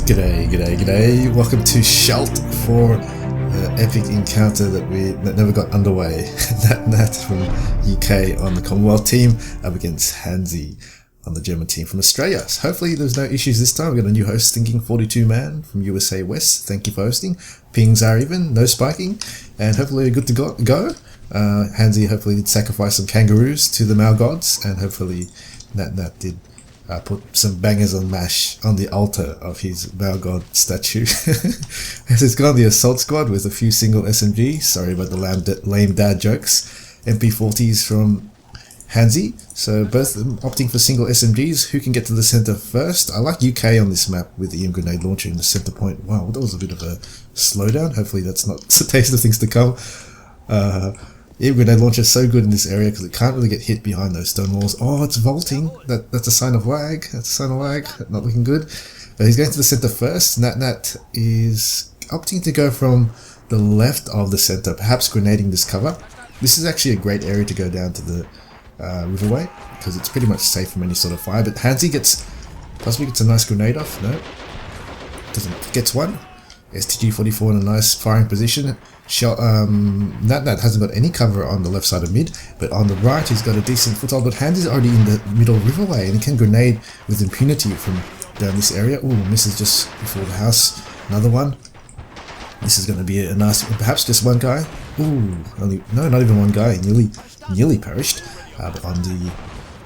G'day, g'day, g'day. Welcome to Shalt for the epic encounter that never got underway. Natnat from UK on the Commonwealth team up against Handzy on the German team from Australia. So hopefully there's no issues this time. We've got a new host, Thinking 42 Man from USA West. Thank you for hosting. Pings are even, no spiking, and hopefully good to go. Handzy hopefully did sacrifice some kangaroos to the Mao gods, and hopefully Natnat did put some bangers on mash on the altar of his Mao god statue. As it's gone the assault squad with a few single SMG. Sorry about the lame dad jokes. MP40s from Handzy. So both of them opting for single SMGs. Who can get to the center first? I like UK on this map with the EM grenade launcher in the center point. Wow, that was a bit of a slowdown. Hopefully that's not the taste of things to come. EM grenade launcher is so good in this area because it can't really get hit behind those stone walls. Oh, it's vaulting. That's a sign of lag. That's a sign of lag. Not looking good. But he's going to the center first. Natnat is opting to go from the left of the center, perhaps grenading this cover. This is actually a great area to go down to the riverway because it's pretty much safe from any sort of fire. But Handzy possibly gets a nice grenade off. No, gets one. STG-44 in a nice firing position. Natnat hasn't got any cover on the left side of mid, but on the right he's got a decent foothold. But Handzy's already in the middle riverway and he can grenade with impunity from down this area. Ooh, misses just before the house. Another one. This is going to be a nice, perhaps just one guy. Ooh, no, not even one guy. Nearly perished. But on the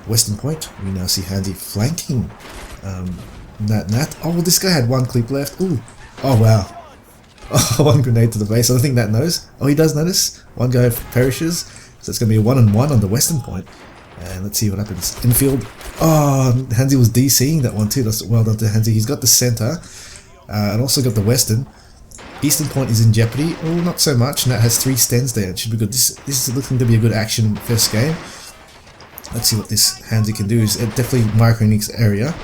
western point, we now see Handzy flanking Natnat. Oh, this guy had one clip left. Ooh, oh wow. Oh, one grenade to the base. I don't think Nat knows. Oh, he does notice. One guy perishes. So it's going to be a 1-on-1 on the western point. And let's see what happens. Infield. Oh, Handzy was DCing that one too. That's well done to Handzy. He's got the center. And also got the western. Eastern point is in jeopardy. Oh, not so much. Nat has 3 stands there. It should be good. This is looking to be a good action first game. Let's see what this Handzy can do. It's definitely Micronix area.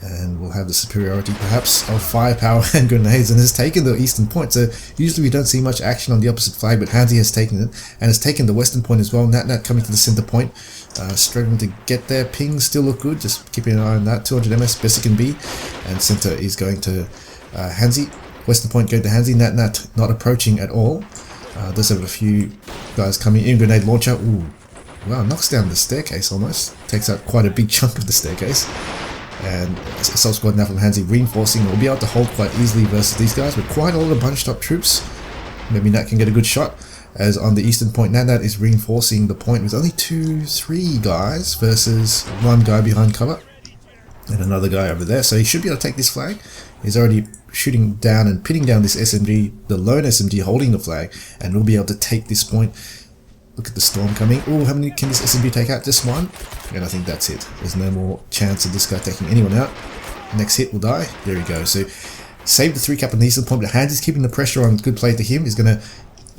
And we'll have the superiority perhaps of firepower and grenades, and has taken the eastern point. So usually we don't see much action on the opposite flag, but Handzy has taken it and has taken the western point as well. Natnat coming to the center point, struggling to get there. Pings still look good, just keeping an eye on that. 200 ms best it can be, and center is going to Handzy. Western point going to Handzy. Natnat not approaching at all. Does have a few guys coming in. Grenade launcher. Ooh, wow, knocks down the staircase almost. Takes out quite a big chunk of the staircase. And assault squad now from Handzy reinforcing. We'll be able to hold quite easily versus these guys, but quite a lot of bunched up troops. Maybe Nat can get a good shot. As on the eastern point, Natnat is reinforcing the point with only 2-3 guys versus one guy behind cover and another guy over there. So he should be able to take this flag. He's already shooting down and pinning down this SMG, the lone SMG holding the flag, and we'll be able to take this point. Look at the storm coming. Oh, how many can this SMG take out? Just one? And I think that's it. There's no more chance of this guy taking anyone out. Next hit will die. There we go. So save the 3 cap on the eastern point, but Handzy's keeping the pressure on. Good play to him. He's going to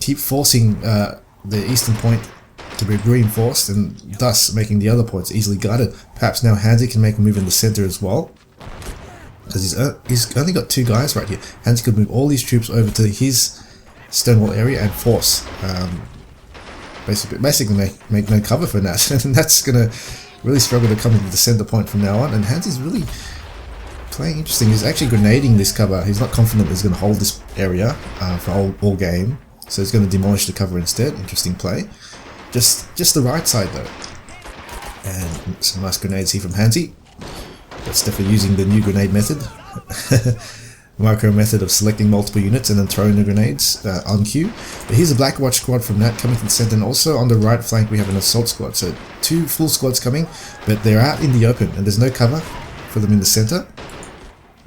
keep forcing the eastern point to be reinforced, and thus making the other points easily guarded. Perhaps now Handzy can make a move in the center as well, because he's only got 2 guys right here. Handzy could move all these troops over to his stonewall area and force basically make no cover for Nat, and that's going to really struggle to come into the center point from now on. And Handzy's really playing interesting. He's actually grenading this cover. He's not confident he's going to hold this area for all game, so he's going to demolish the cover instead. Interesting play. Just the right side though. And some nice grenades here from Handzy. That's definitely using the new grenade method. Micro method of selecting multiple units and then throwing the grenades on cue. But here's a Blackwatch squad from Nat coming to the center, and also on the right flank we have an assault squad. So 2 full squads coming, but they're out in the open and there's no cover for them in the center.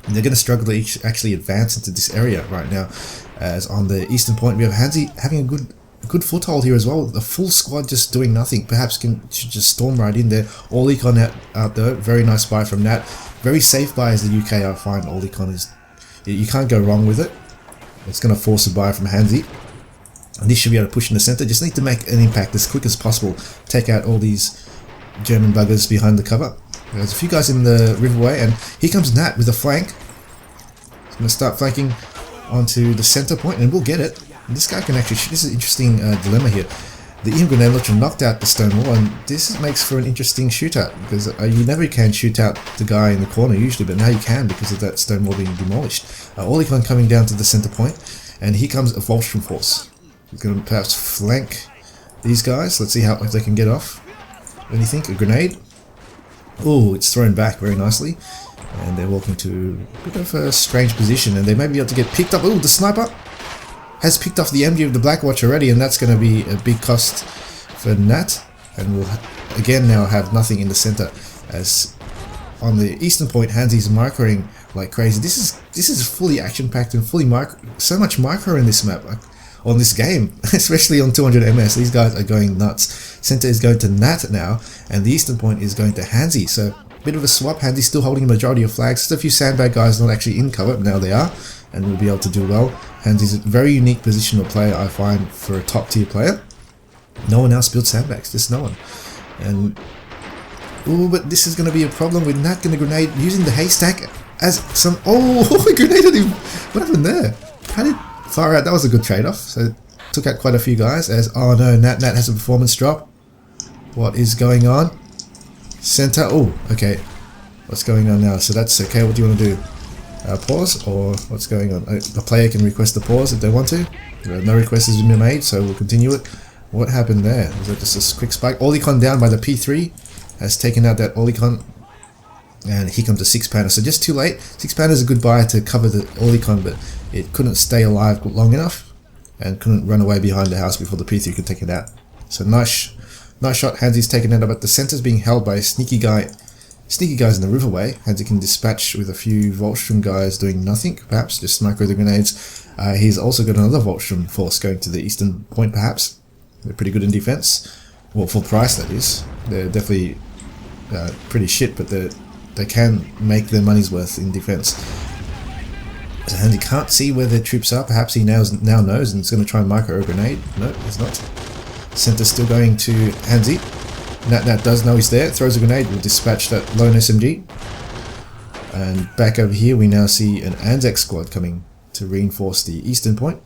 And they're going to struggle to actually advance into this area right now. As on the eastern point we have Handzy having a good foothold here as well. The full squad just doing nothing. Perhaps should just storm right in there. All econ out there. Very nice buy from Nat. Very safe buy as the UK I find. All econ is. You can't go wrong with it. It's going to force a buy from Handzy. And this should be able to push in the center. Just need to make an impact as quick as possible. Take out all these German buggers behind the cover. There's a few guys in the riverway, and here comes Nat with a flank. He's going to start flanking onto the center point, and we'll get it. And this guy can actually shoot. This is an interesting dilemma here. The EM grenade launcher knocked out the stone wall, and this makes for an interesting shootout, because you never can shoot out the guy in the corner usually, but now you can because of that stone wall being demolished. Olicon coming down to the center point, and here comes a Volstrom force. He's going to perhaps flank these guys. Let's see if they can get off. Anything? A grenade? Oh, it's thrown back very nicely, and they're walking to a bit of a strange position, and they may be able to get picked up. Oh, the sniper has picked off the MG of the Blackwatch already, and that's going to be a big cost for Nat, and we'll again now have nothing in the center, as on the eastern point Handzy's microing like crazy. This is fully action packed and fully so much micro in this map, on this game, especially on 200 ms. These guys are going nuts. Center is going to Nat now, and the eastern point is going to Handzy, so bit of a swap. Handzy's still holding a majority of flags. Just a few sandbag guys not actually in cover, but now they are, and will be able to do well. Handzy's a very unique positional player, I find, for a top tier player. No one else builds sandbags, just no one. And ooh, but this is going to be a problem with Nat going to grenade using the haystack as some. Oh, he grenaded him. What happened there? How did far out? That was a good trade off. So took out quite a few guys. As oh no, Natnat has a performance drop. What is going on? Center. Oh, okay. What's going on now? So that's okay. What do you want to do? Pause, or what's going on? The player can request a pause if they want to. No request has been made, so we'll continue it. What happened there? Was that just a quick spike? Olicon down by the P3 has taken out that Olicon, and here comes a 6-pounder. So just too late. 6-pounder is a good buy to cover the Olicon, but it couldn't stay alive long enough and couldn't run away behind the house before the P3 could take it out. So nice shot. Handzy's taken it out, but the center's being held by a sneaky guys in the riverway. Handzy can dispatch with a few Volstrom guys doing nothing, perhaps just micro the grenades. He's also got another Volstrom force going to the eastern point, perhaps. They're pretty good in defense. Well, full price, that is. They're definitely pretty shit, but they can make their money's worth in defense. So Handzy can't see where their troops are. Perhaps he now knows and is going to try and micro a grenade. No, he's not. Center's still going to Handzy. Natnat does know he's there, throws a grenade, will dispatch that lone SMG. And back over here we now see an Anzac squad coming to reinforce the eastern point.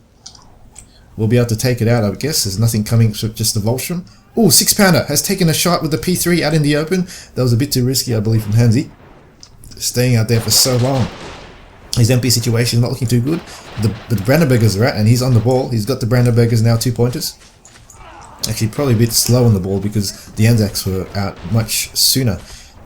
We'll be able to take it out, I guess. There's nothing coming except just the Volstrom. Oh, 6-pounder has taken a shot with the P3 out in the open. That was a bit too risky, I believe, from Handzy. Staying out there for so long. His MP situation not looking too good. The Brandenburgers are out, and he's on the ball. He's got the Brandenburgers now 2 pointers. Actually, probably a bit slow on the ball because the Anzacs were out much sooner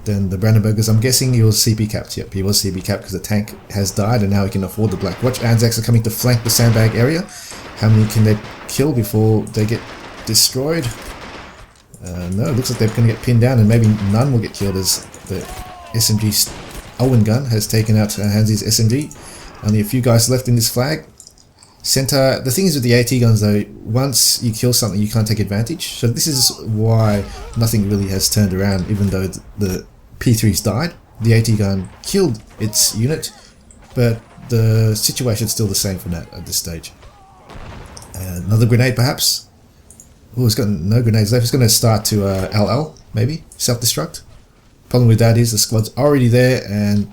than the Brandenburgers. I'm guessing he was CP capped. Yep, he was CP capped because the tank has died and now he can afford the Black Watch. Anzacs are coming to flank the sandbag area. How many can they kill before they get destroyed? No, it looks like they're going to get pinned down, and maybe none will get killed as the SMG Owen gun has taken out Handzy's SMG. Only a few guys left in this flag. Center. The thing is with the AT guns though, once you kill something you can't take advantage. So this is why nothing really has turned around, even though the P3's died. The AT gun killed its unit, but the situation's still the same for Nat at this stage. Another grenade perhaps? Oh, it's got no grenades left. It's going to start to LL, maybe? Self-destruct? Problem with that is the squad's already there, and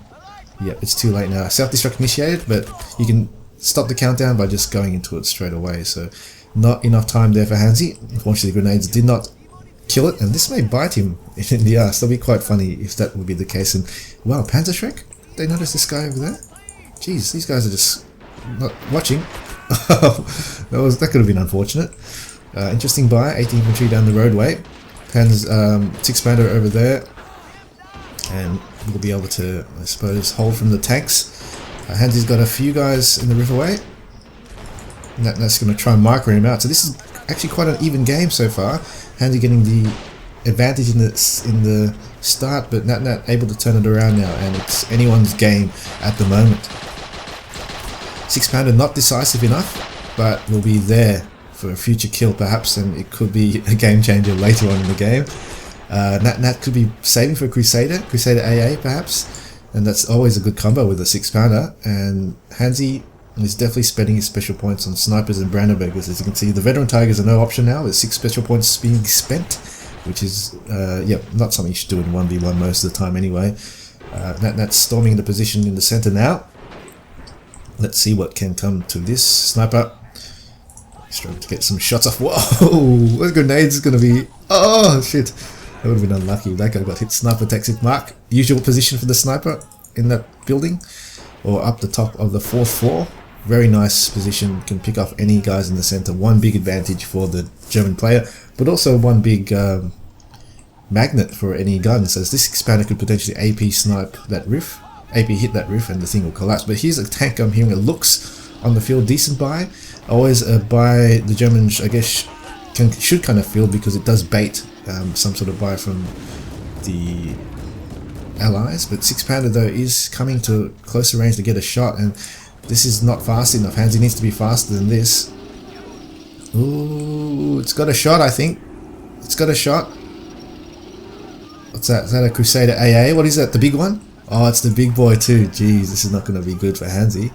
yeah, it's too late now. Self-destruct initiated, but you can stop the countdown by just going into it straight away. So not enough time there for Handzy. Unfortunately, grenades did not kill it, and this may bite him in the ass. That'll be quite funny if that would be the case. And wow, Panzer Shrek? They notice this guy over there? Jeez, these guys are just not watching. that could have been unfortunate. Interesting buy, 18 infantry down the roadway. Pan's 6-pounder over there, and we'll be able to, I suppose, hold from the tanks. Handzy's got a few guys in the riverway. That's going to try and micro him out. So this is actually quite an even game so far. Handzy getting the advantage in the start, but Natnat able to turn it around now, and it's anyone's game at the moment. 6-pounder not decisive enough, but will be there for a future kill perhaps, and it could be a game changer later on in the game. Natnat could be saving for Crusader AA perhaps, and that's always a good combo with a 6-pounder. And Handzy is definitely spending his special points on snipers and Brandenburgers. As you can see, the veteran tigers are no option now. There's 6 special points being spent, which is not something you should do in 1v1 most of the time anyway. Natnat's storming the position in the center now. Let's see what can come to this. Sniper Struggling to get some shots off. Whoa! What grenades is going to be... Oh, shit. That would have been unlucky if that guy got hit. Sniper takes it mark. Usual position for the sniper in that building. Or up the top of the 4th floor. Very nice position. Can pick off any guys in the center. One big advantage for the German player. But also one big magnet for any guns. As this expander could potentially AP snipe that roof. AP hit that roof and the thing will collapse. But here's a tank I'm hearing. It looks on the field decent buy. Always a buy the Germans, I guess, should kind of feel, because it does bait some sort of buy from the Allies. But 6-pounder though is coming to closer range to get a shot, and this is not fast enough. Handzy needs to be faster than this. Ooh, it's got a shot, I think. It's got a shot. What's that? Is that a Crusader AA? What is that? The big one? Oh, it's the big boy too. Jeez, this is not going to be good for Handzy.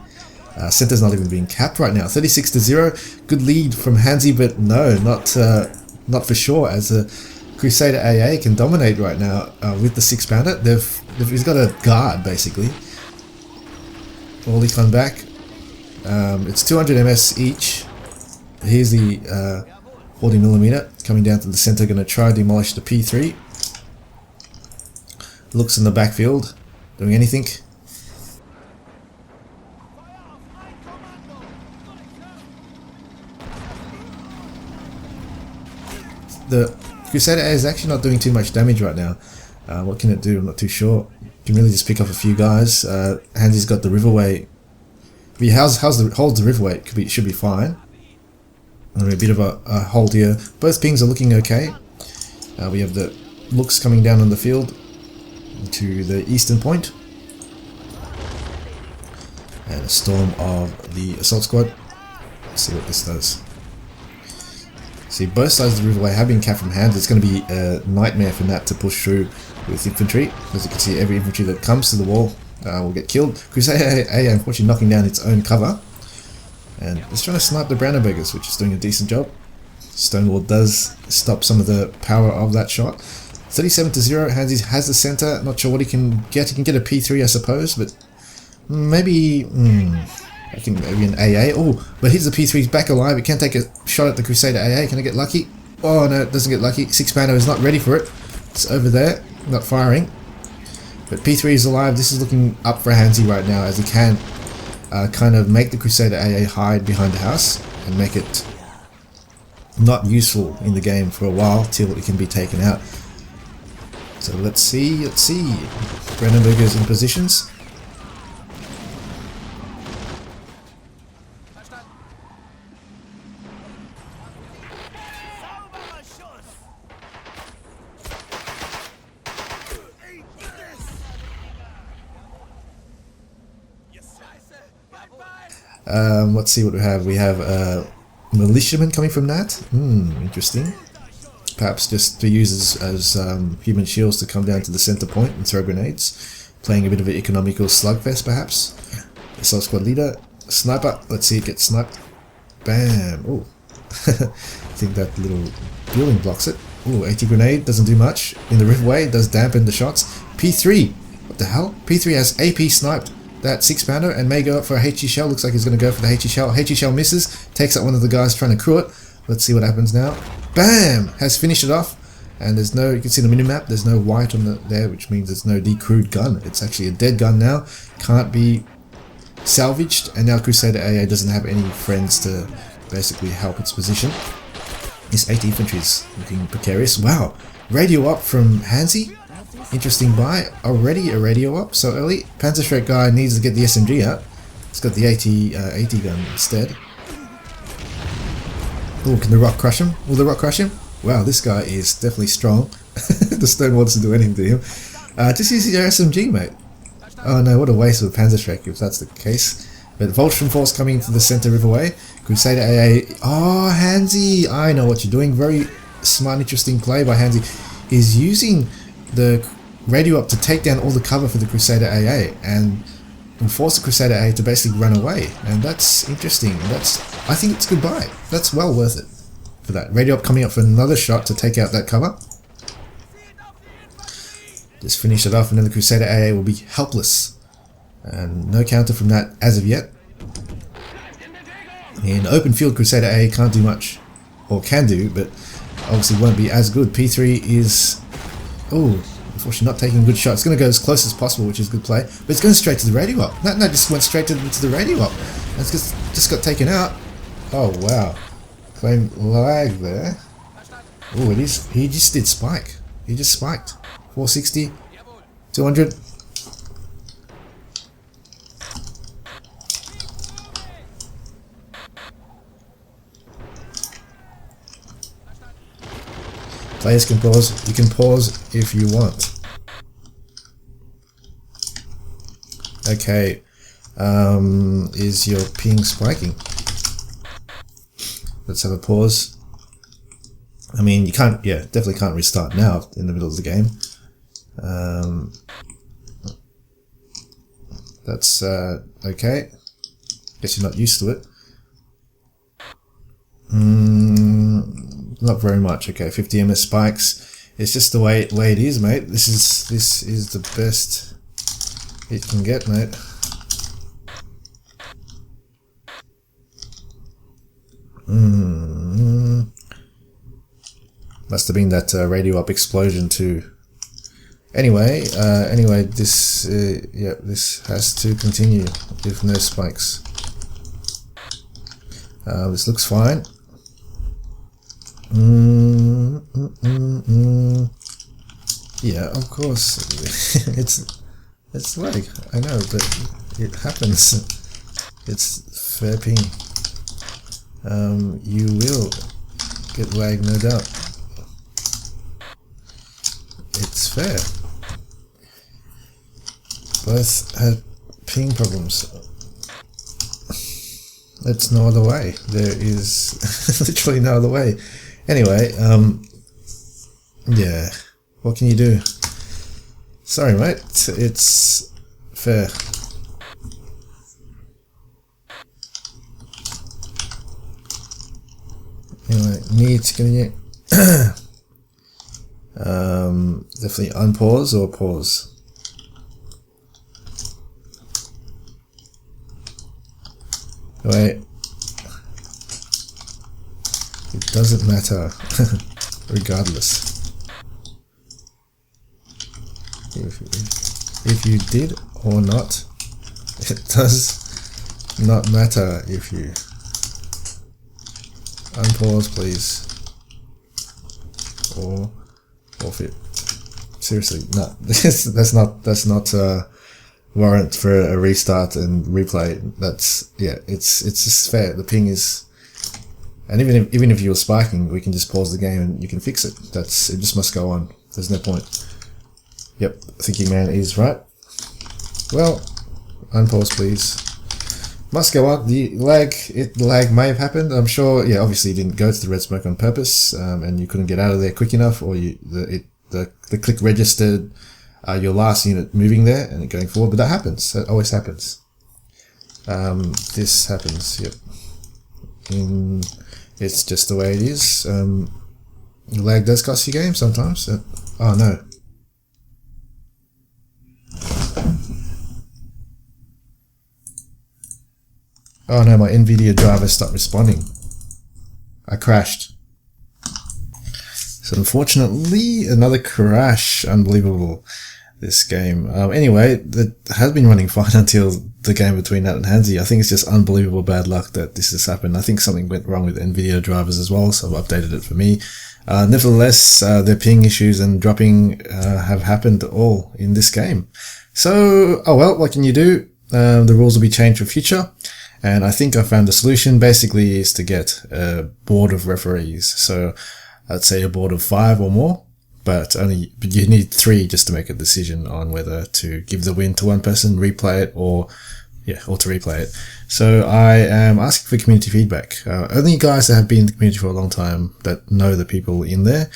Center's not even being capped right now. 36-0. Good lead from Handzy, but no, not for sure. As a Crusader AA can dominate right now with the 6-pounder. He's got a guard basically. All he come back. It's 200 ms each. Here's the 40mm coming down to the center. Going to try to demolish the P3. Looks in the backfield. Doing anything? The Crusader A is actually not doing too much damage right now. What can it do? I'm not too sure. Can really just pick off a few guys. Handzy's got the Riverway. If he holds the Riverway, should be fine. A bit of a hold here. Both pings are looking okay. We have the looks coming down on the field to the eastern point. And a storm of the assault squad. Let's see what this does. See, both sides of the Riverway have been capped from Handzy. It's going to be a nightmare for Nat to push through with infantry. As you can see, every infantry that comes to the wall will get killed. Crusader A unfortunately knocking down its own cover. And it's trying to snipe the Brandenburgers, which is doing a decent job. Stonewall does stop some of the power of that shot. 37-0, Handzy has the center. Not sure what he can get. He can get a P3, I suppose, but maybe... I think maybe an AA. Oh, but here's the P3. He's back alive. It can take a shot at the Crusader AA. Can I get lucky? Oh no, it doesn't get lucky. 6-pounder is not ready for it. It's over there, not firing. But P3 is alive. This is looking up for Handzy right now, as he can kind of make the Crusader AA hide behind the house and make it not useful in the game for a while till it can be taken out. So let's see. Brandenburgers in positions. Let's see what we have. We have militiamen coming from Nat. Interesting. Perhaps just to use as human shields to come down to the center point and throw grenades. Playing a bit of an economical slugfest, perhaps. Assault squad leader. Sniper. Let's see it get sniped. Bam. Oh. I think that little building blocks it. Oh, AT grenade. Doesn't do much. In the Riverway, it does dampen the shots. P3. What the hell? P3 has AP sniped that 6-pounder and may go up for a HE shell. Looks like he's going to go for the HE shell. HE shell misses. Takes out one of the guys trying to crew it. Let's see what happens now. Bam! Has finished it off. And there's no, you can see the minimap, there's no white on there, which means there's no decrewed gun. It's actually a dead gun now. Can't be salvaged. And now Crusader AA doesn't have any friends to basically help its position. This 8 infantry is looking precarious. Wow! Radio up from Handzy. Interesting buy. Already a radio up so early. Panzerschreck guy needs to get the SMG out. It's got the 80 gun instead. Oh, can the rock crush him? Will the rock crush him? Wow, this guy is definitely strong. The Stonewall doesn't do anything to him. Just use your SMG, mate. Oh no, what a waste of a Panzerschreck if that's the case. But Voltron Force coming into the center Riverway. Crusader AA. Oh, Handzy! I know what you're doing. Very smart, interesting play by Handzy. Is using the radio up to take down all the cover for the Crusader AA and force the Crusader AA to basically run away. And that's interesting. I think it's goodbye. That's well worth it for that. Radio up coming up for another shot to take out that cover. Just finish it off and then the Crusader AA will be helpless. And no counter from that as of yet. In open field, Crusader A can't do much, or can do, but obviously won't be as good. P3 is, oh, unfortunately not taking a good shot. It's going to go as close as possible, which is good play, but it's going straight to the radio up. Natnat just went straight to the radio up. It's just got taken out. Oh wow, claim lag there. Oh, it is. He just did spike. He just spiked. 460, 200. Players can pause. You can pause if you want. Okay. Is your ping spiking? Let's have a pause. I mean, you can't, yeah, definitely can't restart now in the middle of the game. That's okay. Guess you're not used to it. Not very much. Okay, 50 ms spikes. It's just the way it is, mate. This is the best it can get, mate. Must have been that radio up explosion too. Anyway, this yeah, this has to continue with no spikes. This looks fine. Yeah, of course. it's lag. I know, but it happens. It's fair ping. You will get lag, no doubt. It's fair. Both had ping problems. There's no other way. There is literally no other way. Anyway, yeah. What can you do? Sorry, mate. It's fair. Anyway, need to continue. Definitely unpause or pause. Wait. It doesn't matter, regardless. If you did or not, it does not matter if you unpause, please, or forfeit. Seriously, no, that's not warrant for a restart and replay. That's, yeah, it's just fair. The ping is, and even if you were spiking, we can just pause the game and you can fix it. It just must go on. There's no point. Yep, thinking man is right. Well, unpause please. Must go on. The lag may have happened. I'm sure. Yeah, obviously you didn't go to the red smoke on purpose, and you couldn't get out of there quick enough, or the click registered your last unit moving there and going forward. But that happens. That always happens. This happens. Yep. It's just the way it is. Lag does cost you games sometimes. Oh no. Oh no, my NVIDIA driver stopped responding. I crashed. So unfortunately, another crash. Unbelievable, this game. Anyway, it has been running fine until the game between Nat and Handzy. I think it's just unbelievable bad luck that this has happened. I think something went wrong with NVIDIA drivers as well, so I've updated it for me. Nevertheless, their ping issues and dropping have happened all in this game. So, oh well, what can you do? The rules will be changed for future. And I think I found a solution. Basically is to get a board of referees. So I'd say a board of 5 or more, but you need 3 just to make a decision on whether to give the win to one person, replay it, or to replay it. So I am asking for community feedback. Only guys that have been in the community for a long time that know the people in there,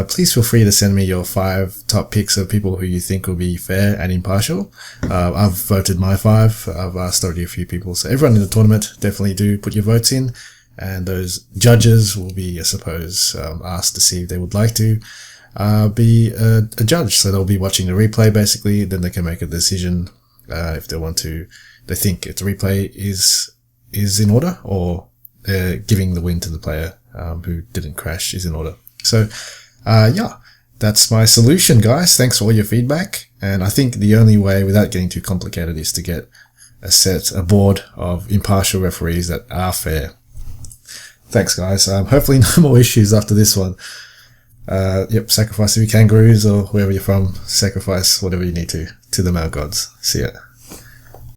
please feel free to send me your 5 top picks of people who you think will be fair and impartial. I've voted my 5. I've asked already a few people. So everyone in the tournament, definitely do put your votes in. And those judges will be, I suppose, asked to see if they would like to be a judge. So they'll be watching the replay basically. Then they can make a decision if they want to. They think if the replay is in order, or giving the win to the player who didn't crash is in order. So, yeah, that's my solution, guys. Thanks for all your feedback. And I think the only way, without getting too complicated, is to get a board of impartial referees that are fair. Thanks, guys. Hopefully no more issues after this one. Yep, sacrifice if you kangaroos or wherever you're from. Sacrifice whatever you need to the male gods. See ya.